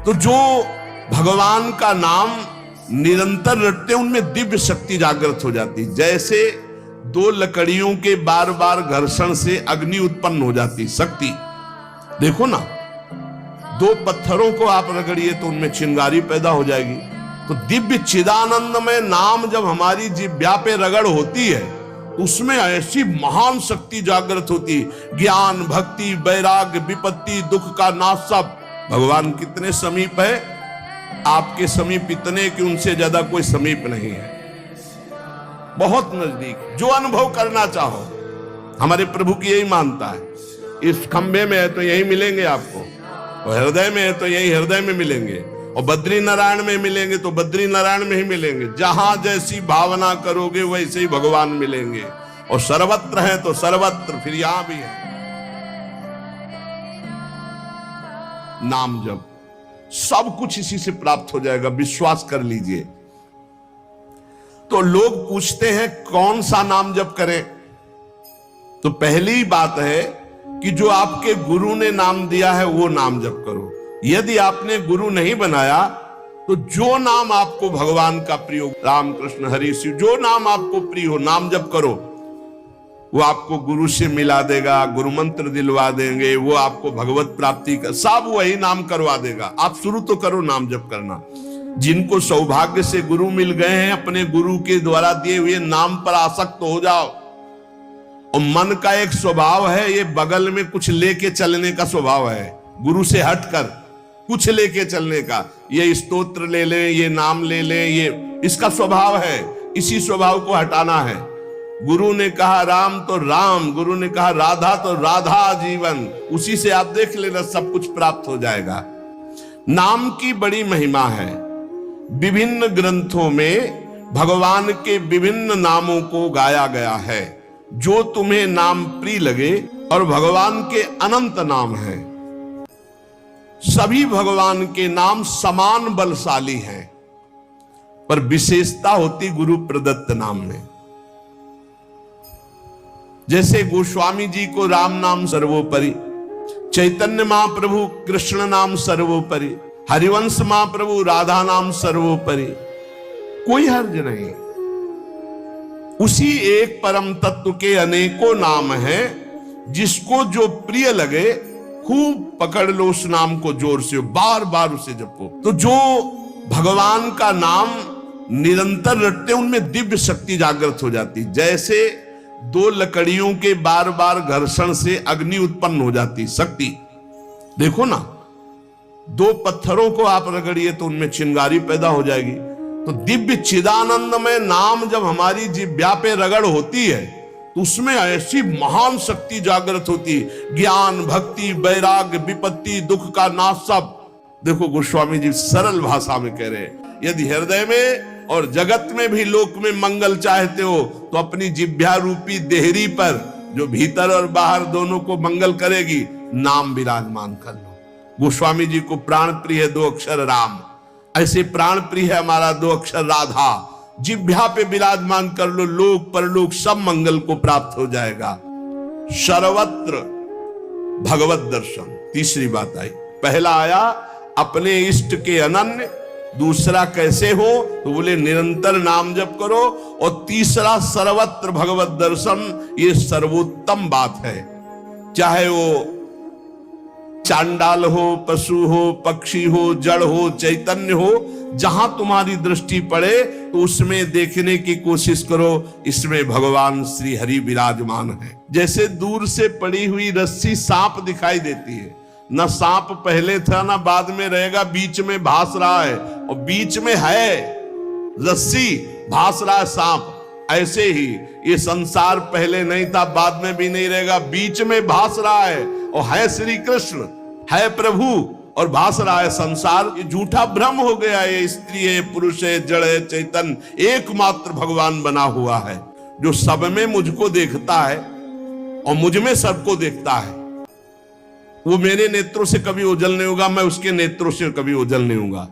तो जो भगवान का नाम निरंतर रटते उनमें दिव्य शक्ति जागृत हो जाती। जैसे दो लकड़ियों के बार बार घर्षण से अग्नि उत्पन्न हो जाती शक्ति। देखो ना, दो पत्थरों को आप रगड़िए तो उनमें चिंगारी पैदा हो जाएगी। तो दिव्य चिदानंदमय नाम जब हमारी जिह्वा पे रगड़ होती है, उसमें ऐसी महान शक्ति जागृत होती। ज्ञान, भक्ति, वैराग्य, विपत्ति, दुख का नाश सब। भगवान कितने समीप है, आपके समीप इतने कि उनसे ज्यादा कोई समीप नहीं है, बहुत नजदीक। जो अनुभव करना चाहो, हमारे प्रभु की यही मानता है। इस खंबे में है तो यही मिलेंगे आपको, और हृदय में है तो यही हृदय में मिलेंगे, और बद्री नारायण में मिलेंगे तो बद्री नारायण में ही मिलेंगे। जहां जैसी भावना करोगे वैसे ही भगवान मिलेंगे। और सर्वत्र है तो सर्वत्र, फिर यहां भी है। नाम जप सब कुछ इसी से प्राप्त हो जाएगा, विश्वास कर लीजिए। तो लोग पूछते हैं कौन सा नाम जप करें, तो पहली बात है कि जो आपके गुरु ने नाम दिया है वो नाम जप करो। यदि आपने गुरु नहीं बनाया तो जो नाम आपको भगवान का प्रिय हो, राम कृष्ण हरि शिव, जो नाम आपको प्रिय हो नाम जप करो। वो आपको गुरु से मिला देगा, गुरु मंत्र दिलवा देंगे, वो आपको भगवत प्राप्ति का सब वही नाम करवा देगा। आप शुरू तो करो नाम जप करना। जिनको सौभाग्य से गुरु मिल गए हैं, अपने गुरु के द्वारा दिए हुए नाम पर आसक्त हो जाओ। और मन का एक स्वभाव है, ये बगल में कुछ लेके चलने का स्वभाव है, गुरु से हटकर कुछ लेके चलने का। ये स्तोत्र ले लें, ये नाम ले लें, ये इसका स्वभाव है। इसी स्वभाव को हटाना है। गुरु ने कहा राम तो राम, गुरु ने कहा राधा तो राधा जीवन, उसी से आप देख लेना सब कुछ प्राप्त हो जाएगा। नाम की बड़ी महिमा है। विभिन्न ग्रंथों में भगवान के विभिन्न नामों को गाया गया है। जो तुम्हें नाम प्रिय लगे, और भगवान के अनंत नाम हैं। सभी भगवान के नाम समान बलशाली हैं, पर विशेषता होती गुरु प्रदत्त नाम में। जैसे गोस्वामी जी को राम नाम सर्वोपरि, चैतन्य महाप्रभु कृष्ण नाम सर्वोपरि, हरिवंश महाप्रभु राधा नाम सर्वोपरि, कोई हर्ज नहीं। उसी एक परम तत्व के अनेकों नाम हैं, जिसको जो प्रिय लगे खूब पकड़ लो उस नाम को, जोर से बार बार उसे जपो। तो जो भगवान का नाम निरंतर रटते उनमें दिव्य शक्ति जागृत हो जाती। जैसे दो लकड़ियों के बार बार घर्षण से अग्नि उत्पन्न हो जाती शक्ति। देखो ना, दो पत्थरों को आप रगड़िए तो उनमें चिंगारी पैदा हो जाएगी। तो दिव्य चिदानंदमय नाम जब हमारी जिह्वा पे रगड़ होती है, तो उसमें ऐसी महान शक्ति जागृत होती। ज्ञान, भक्ति, वैराग्य, विपत्ति, दुख का नाश सब। देखो गोस्वामी जी सरल भाषा में कह रहे हैं, यदि हृदय में और जगत में भी लोक में मंगल चाहते हो, तो अपनी जिह्वा रूपी देहरी पर, जो भीतर और बाहर दोनों को मंगल करेगी, नाम विराजमान कर लो। गोस्वामी जी को प्राण प्रिय है 2 अक्षर राम, ऐसे प्राण प्रिय है हमारा 2 अक्षर राधा। जिह्वा पे विराजमान कर लो, लोक परलोक सब मंगल को प्राप्त हो जाएगा। सर्वत्र भगवत दर्शन, तीसरी बात आई। पहला आया अपने इष्ट के अनन्य, दूसरा कैसे हो, तो बोले निरंतर नाम जप करो, और तीसरा सर्वत्र भगवत दर्शन। ये सर्वोत्तम बात है। चाहे वो चांडाल हो, पशु हो, पक्षी हो, जड़ हो, चैतन्य हो, जहां तुम्हारी दृष्टि पड़े तो उसमें देखने की कोशिश करो, इसमें भगवान श्री हरि विराजमान है। जैसे दूर से पड़ी हुई रस्सी सांप दिखाई देती है, न सांप पहले था ना बाद में रहेगा, बीच में भास रहा है, और बीच में है रस्सी, भास रहा है सांप। ऐसे ही ये संसार पहले नहीं था, बाद में भी नहीं रहेगा, बीच में भास रहा है, और है श्री कृष्ण, है प्रभु, और भास रहा है संसार। ये झूठा भ्रम हो गया है। ये स्त्री है, पुरुष है, जड़ है, चैतन्य, एकमात्र भगवान बना हुआ है, जो सब में मुझको देखता है और मुझ में सबको देखता है। वो मेरे नेत्रों से कभी ओझल नहीं होगा, मैं उसके नेत्रों से कभी ओझल नहीं होगा।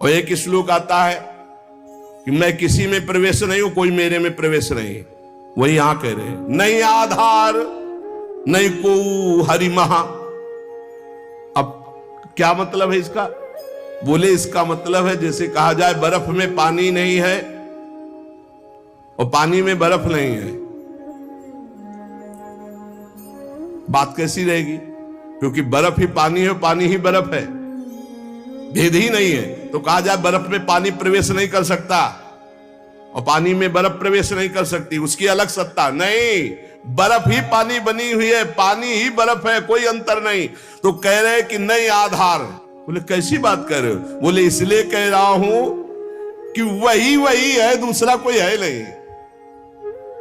और एक श्लोक आता है कि मैं किसी में प्रवेश नहीं हूं, कोई मेरे में प्रवेश नहीं। वही यहां कह रहे हैं, नहीं आधार नहीं को हरि महा। अब क्या मतलब है इसका? बोले इसका मतलब है जैसे कहा जाए बर्फ में पानी नहीं है और पानी में बर्फ नहीं है, बात कैसी रहेगी? क्योंकि बर्फ ही पानी है, पानी ही बर्फ है, भेद ही नहीं है। तो कहा जाए बर्फ में पानी प्रवेश नहीं कर सकता और पानी में बर्फ प्रवेश नहीं कर सकती, उसकी अलग सत्ता नहीं। बर्फ ही पानी बनी हुई है, पानी ही बर्फ है, कोई अंतर नहीं। तो कह रहे कि नहीं आधार। बोले कैसी बात कर रहे हो? बोले इसलिए कह रहा हूं कि वही है, दूसरा कोई है नहीं।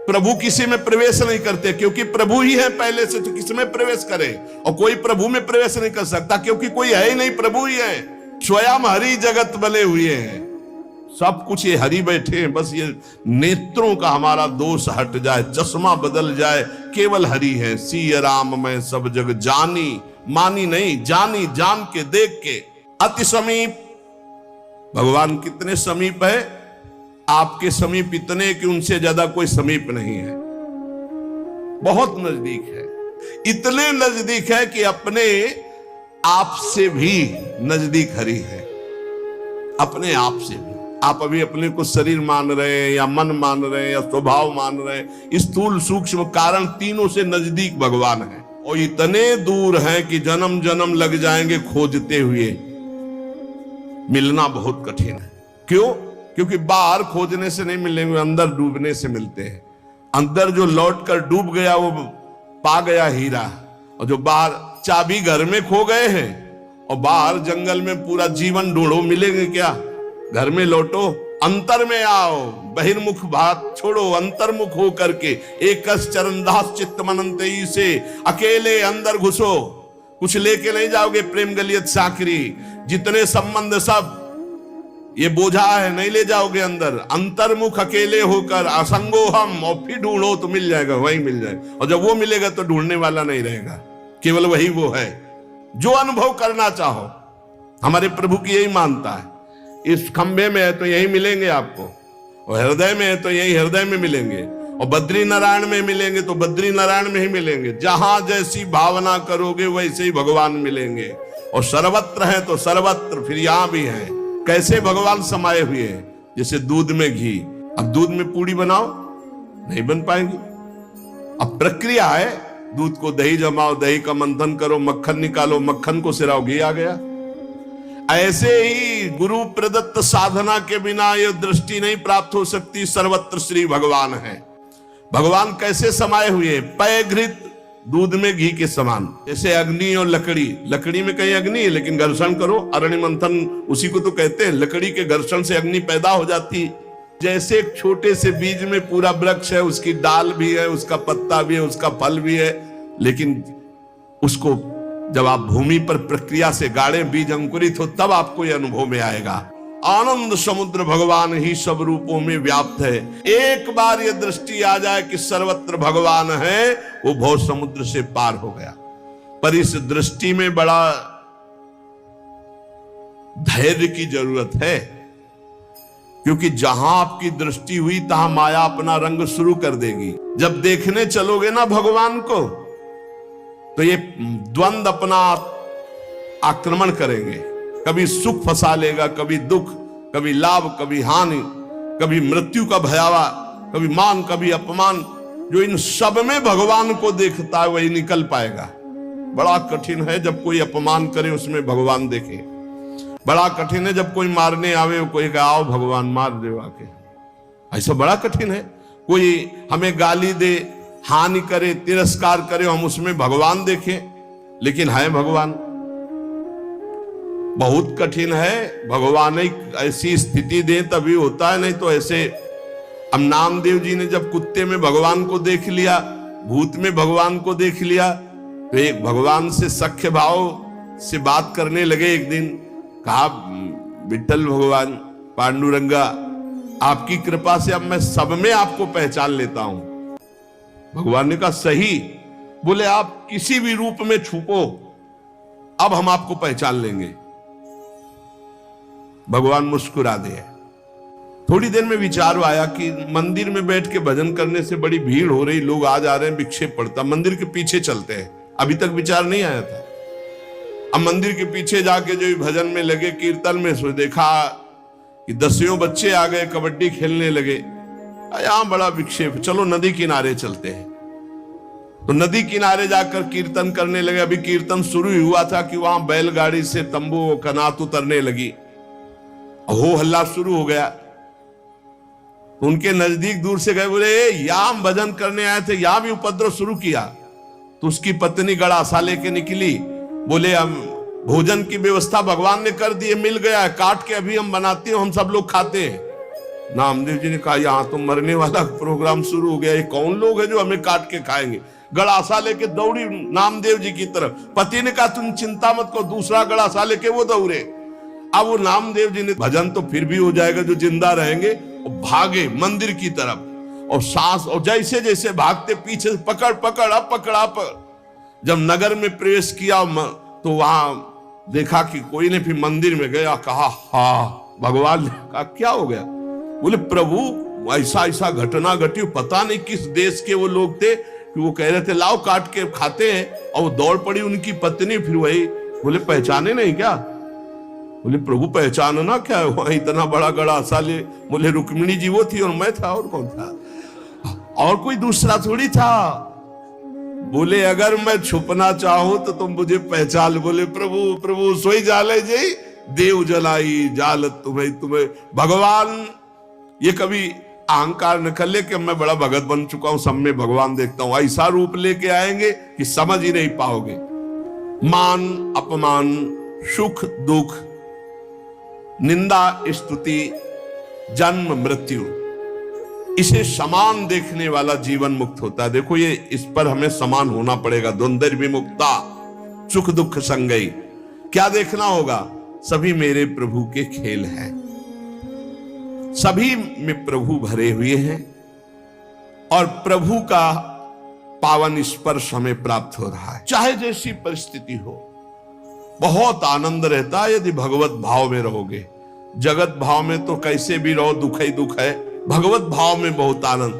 प्रभु किसी में प्रवेश नहीं करते क्योंकि प्रभु ही है पहले से, तो किसी में प्रवेश करे? और कोई प्रभु में प्रवेश नहीं कर सकता क्योंकि कोई है ही नहीं, प्रभु ही है। स्वयं हरि जगत बने हुए हैं, सब कुछ ये हरि बैठे हैं। बस ये नेत्रों का हमारा दोष हट जाए, चश्मा बदल जाए, केवल हरि है। सिय राम मैं सब जग जानी, मानी नहीं जानी, जान के देख के। अति समीप, भगवान कितने समीप है? आपके समीप इतने कि उनसे ज्यादा कोई समीप नहीं है, बहुत नजदीक है। इतने नजदीक है कि अपने आप से भी नजदीक हरि है, अपने आप से भी। आप अभी अपने को शरीर मान रहे हैं या मन मान रहे हैं या स्वभाव मान रहे हैं, स्थूल सूक्ष्म कारण तीनों से नजदीक भगवान है। और इतने दूर हैं कि जन्म जन्म लग जाएंगे खोजते हुए, मिलना बहुत कठिन है। क्यों? क्योंकि बाहर खोजने से नहीं मिलेंगे, अंदर डूबने से मिलते हैं। अंदर जो लौट कर डूब गया वो पा गया हीरा, और जो बाहर चाबी घर में खो गए हैं और बाहर जंगल में पूरा जीवन ढूंढो, मिलेंगे क्या? घर में लौटो, अंतर में आओ, बहिर्मुख बात छोड़ो, अंतर्मुख हो करके एक चरणदास चित्त मनंतई से अकेले अंदर घुसो। कुछ लेके नहीं जाओगे प्रेम गलियत साकरी, जितने संबंध सब ये बोझा है, नहीं ले जाओगे अंदर। अंतर्मुख अकेले होकर असंगो हम, और फिर ढूंढो तो मिल जाएगा, वही मिल जाएगा। और जब वो मिलेगा तो ढूंढने वाला नहीं रहेगा, केवल वही वो है जो अनुभव करना चाहो। हमारे प्रभु की यही मानता है, इस खंबे में है तो यही मिलेंगे आपको, और हृदय में है तो यही हृदय में मिलेंगे, और बद्री नारायण में मिलेंगे तो बद्री नारायण में ही मिलेंगे। जहां जैसी भावना करोगे वैसे ही भगवान मिलेंगे। और सर्वत्र है तो सर्वत्र फिर यहां भी है। कैसे भगवान समाये हुए हैं? जैसे दूध में घी। अब दूध में पूड़ी बनाओ, नहीं बन पाएगी। अब प्रक्रिया है, दूध को दही जमाओ, दही का मंथन करो, मक्खन निकालो, मक्खन को सिराओ, घी आ गया। ऐसे ही गुरु प्रदत्त साधना के बिना यह दृष्टि नहीं प्राप्त हो सकती। सर्वत्र श्री भगवान है। भगवान कैसे समाये हुए? पय घृत, दूध में घी के समान। जैसे अग्नि और लकड़ी, लकड़ी में कहीं अग्नि है लेकिन घर्षण करो, अरण्य मंथन उसी को तो कहते हैं। लकड़ी के घर्षण से अग्नि पैदा हो जाती। जैसे एक छोटे से बीज में पूरा वृक्ष है, उसकी डाल भी है, उसका पत्ता भी है, उसका फल भी है, लेकिन उसको जब आप भूमि पर प्रक्रिया से गाड़े, बीज अंकुरित हो, तब आपको यह अनुभव में आएगा। आनंद समुद्र भगवान ही सब रूपों में व्याप्त है। एक बार ये दृष्टि आ जाए कि सर्वत्र भगवान है, वो भव समुद्र से पार हो गया। पर इस दृष्टि में बड़ा धैर्य की जरूरत है, क्योंकि जहां आपकी दृष्टि हुई तहां माया अपना रंग शुरू कर देगी। जब देखने चलोगे ना भगवान को, तो ये द्वंद अपना आक्रमण करेंगे। कभी सुख फंसा लेगा, कभी दुख, कभी लाभ, कभी हानि, कभी मृत्यु का भयावा, कभी मान, कभी अपमान। जो इन सब में भगवान को देखता है वही निकल पाएगा। बड़ा कठिन है जब कोई अपमान करे उसमें भगवान देखे। बड़ा कठिन है जब कोई मारने आवे, कोई कहे आओ भगवान मार दे आके। ऐसा बड़ा कठिन है। कोई हमें गाली दे, हानि करे, तिरस्कार करे, हम उसमें भगवान देखें, लेकिन है भगवान। बहुत कठिन है। भगवान एक ऐसी स्थिति दे तभी होता है, नहीं तो ऐसे। अब नामदेव जी ने जब कुत्ते में भगवान को देख लिया, भूत में भगवान को देख लिया, तो एक भगवान से सख्य भाव से बात करने लगे। एक दिन कहा, विठ्ठल भगवान, पांडुरंगा, आपकी कृपा से अब मैं सब में आपको पहचान लेता हूं। भगवान ने कहा सही। बोले आप किसी भी रूप में छुपो, अब हम आपको पहचान लेंगे। भगवान मुस्कुरा दिए। थोड़ी देर में विचार आया कि मंदिर में बैठ के भजन करने से बड़ी भीड़ हो रही, लोग आ जा रहे हैं, विक्षेप पड़ता, मंदिर के पीछे चलते हैं। अभी तक विचार नहीं आया था। अब मंदिर के पीछे जाके जो भजन में लगे, कीर्तन में, सो देखा कि 10 बच्चे आ गए, कबड्डी खेलने लगे। यहां बड़ा विक्षेप, चलो नदी किनारे चलते हैं। तो नदी किनारे जाकर कीर्तन करने लगे। अभी कीर्तन शुरू ही हुआ था कि वहां बैलगाड़ी से तंबू कनात उतरने लगी, हो हल्ला शुरू हो गया। तो उनके नजदीक दूर से गए, बोले यहां हम भजन करने आए थे, यहां भी उपद्रव शुरू किया। तो उसकी पत्नी गड़ासा लेके निकली, बोले हम भोजन की व्यवस्था भगवान ने कर दी है, मिल गया है, काट के अभी हम बनाते हैं, हम सब लोग खाते हैं। नामदेव जी ने कहा यहां तो मरने वाला प्रोग्राम शुरू हो गया, ये कौन लोग है जो हमें काट के खाएंगे। गड़ासा लेके दौड़ी नामदेव जी की तरफ। पति ने कहा तुम चिंता मत करो, दूसरा गड़ासा लेके वो दौड़े। अब वो नामदेव जी ने भजन तो फिर भी हो जाएगा जो जिंदा रहेंगे, भागे मंदिर की तरफ। और सांस, और जैसे जैसे भागते पीछे से पकड़ पकड़ अब पकड़ा पर। जब नगर में प्रवेश किया तो वहां देखा कि कोई ने, फिर मंदिर में गया, कहा हाँ भगवान ने कहा क्या हो गया। बोले प्रभु ऐसा ऐसा घटना घटी, पता नहीं किस देश के वो लोग थे कि वो कह रहे थे लाओ काट के खाते हैं। और वो दौड़ पड़ी उनकी पत्नी, फिर वही बोले पहचाने नहीं क्या। बोले प्रभु पहचानना क्या है, वहां इतना बड़ा गड़ासा ले। बोले रुक्मिणी जी वो थी और मैं था, और कौन था, और कोई दूसरा थोड़ी था। बोले अगर मैं छुपना चाहूं तो तुम मुझे पहचान। बोले प्रभु प्रभु सोई जाले जी देव जलाई जालत तुम्हें तुम्हें। भगवान ये कभी अहंकार न कर ले कि मैं बड़ा भगत बन चुका हूं, सब में भगवान देखता हूं। ऐसा रूप लेके आएंगे कि समझ ही नहीं पाओगे। मान अपमान, सुख दुख, निंदा स्तुति, जन्म मृत्यु, इसे समान देखने वाला जीवन मुक्त होता है। देखो ये, इस पर हमें समान होना पड़ेगा। द्वंद्व विमुक्ता, सुख दुख संगई। क्या देखना होगा, सभी मेरे प्रभु के खेल हैं, सभी में प्रभु भरे हुए हैं, और प्रभु का पावन स्पर्श हमें प्राप्त हो रहा है। चाहे जैसी परिस्थिति हो, बहुत आनंद रहता है यदि भगवत भाव में रहोगे। जगत भाव में तो कैसे भी रहो दुख ही दुख है, भगवत भाव में बहुत आनंद।